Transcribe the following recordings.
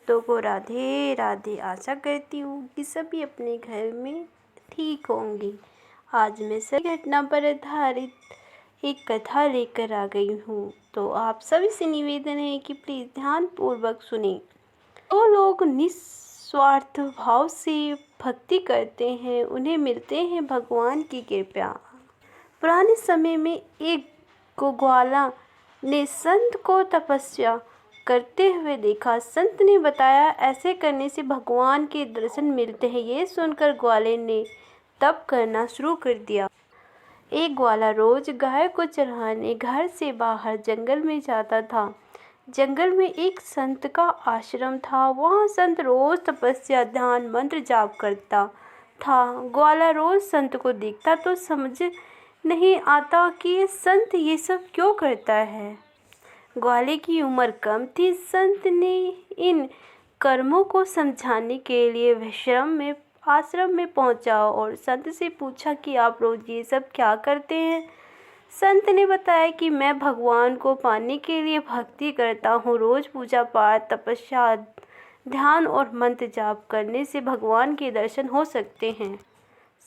भक्तों को राधे राधे। आशा करती हूँ कि सभी अपने घर में ठीक होंगे। आज मैं सही घटना पर आधारित एक कथा लेकर आ गई हूँ, तो आप सभी से निवेदन है कि प्लीज़ ध्यानपूर्वक सुने। तो लोग निस्वार्थ भाव से भक्ति करते हैं, उन्हें मिलते हैं भगवान की कृपा। पुराने समय में एक ग्वाला ने संत को तपस्या करते हुए देखा। संत ने बताया ऐसे करने से भगवान के दर्शन मिलते हैं। ये सुनकर ग्वाले ने तप करना शुरू कर दिया। एक ग्वाला रोज गाय को चराने घर से बाहर जंगल में जाता था। जंगल में एक संत का आश्रम था। वहाँ संत रोज तपस्या, ध्यान, मंत्र जाप करता था। ग्वाला रोज संत को देखता तो समझ नहीं आता कि ये संत ये सब क्यों करता है। ग्वाले की उम्र कम थी। संत ने इन कर्मों को समझाने के लिए आश्रम में पहुंचा और संत से पूछा कि आप रोज ये सब क्या करते हैं। संत ने बताया कि मैं भगवान को पाने के लिए भक्ति करता हूँ। रोज पूजा पाठ, तपस्या, ध्यान और मंत्र जाप करने से भगवान के दर्शन हो सकते हैं।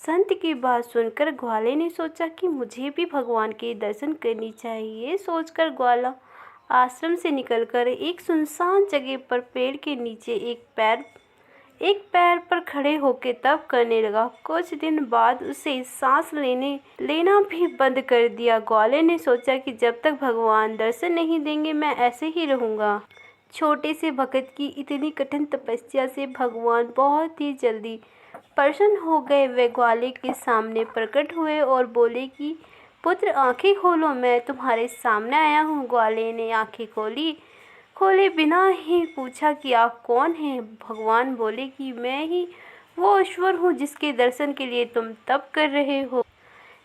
संत की बात सुनकर ग्वाले ने सोचा कि मुझे भी भगवान के दर्शन करनी चाहिए। सोचकर ग्वाला आश्रम से निकलकर एक सुनसान जगह पर पेड़ के नीचे एक पैर पर खड़े होकर तप करने लगा। कुछ दिन बाद उसे सांस लेना भी बंद कर दिया। ग्वाले ने सोचा कि जब तक भगवान दर्शन नहीं देंगे मैं ऐसे ही रहूँगा। छोटे से भक्त की इतनी कठिन तपस्या से भगवान बहुत ही जल्दी प्रसन्न हो गए। वे ग्वाले के सामने प्रकट हुए और बोले कि पुत्र, आंखें खोलो, मैं तुम्हारे सामने आया हूँ। ग्वाले ने आंखें खोले बिना ही पूछा कि आप कौन हैं। भगवान बोले कि मैं ही वो ईश्वर हूँ जिसके दर्शन के लिए तुम तप कर रहे हो।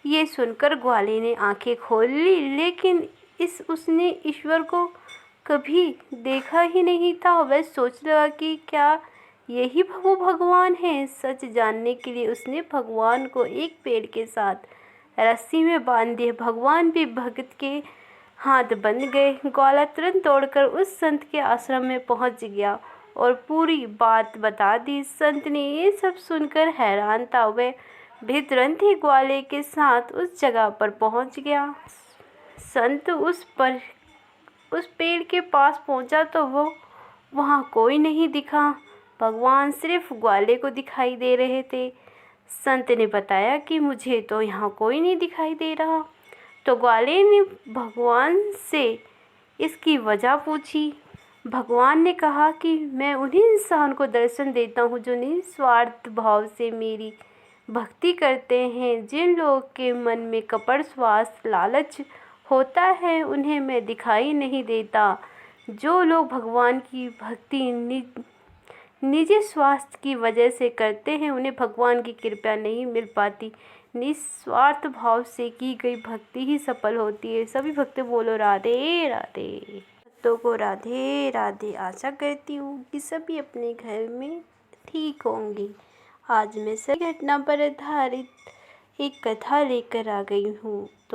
ये सुनकर ग्वाले ने आंखें खोल ली, लेकिन उसने ईश्वर को कभी देखा ही नहीं था। वह सोचने लगा कि क्या यही वो भगवान है। सच जानने के लिए उसने भगवान को एक पेड़ के साथ रस्सी में बांध दिया। भगवान भी भक्त के हाथ बंध गए। ग्वाला तुरंत दौड़कर उस संत के आश्रम में पहुंच गया और पूरी बात बता दी। संत ने ये सब सुनकर हैरान था। वह भी तुरंत ही ग्वाले के साथ उस जगह पर पहुंच गया। संत उस पेड़ के पास पहुंचा तो वहाँ कोई नहीं दिखा। भगवान सिर्फ ग्वाले को दिखाई दे रहे थे। संत ने बताया कि मुझे तो यहाँ कोई नहीं दिखाई दे रहा। तो ग्वाले ने भगवान से इसकी वजह पूछी। भगवान ने कहा कि मैं उन्हीं इंसान को दर्शन देता हूँ जो निस्वार्थ भाव से मेरी भक्ति करते हैं। जिन लोगों के मन में कपट, स्वार्थ, लालच होता है उन्हें मैं दिखाई नहीं देता। जो लोग भगवान की भक्ति निजी स्वार्थ की वजह से करते हैं उन्हें भगवान की कृपा नहीं मिल पाती। निस्वार्थ भाव से की गई भक्ति ही सफल होती है। सभी भक्त बोलो राधे राधे। भक्तों को राधे राधे। आशा करती हूँ कि सभी अपने घर में ठीक होंगे। आज मैं सही घटना पर आधारित एक कथा लेकर आ गई हूँ।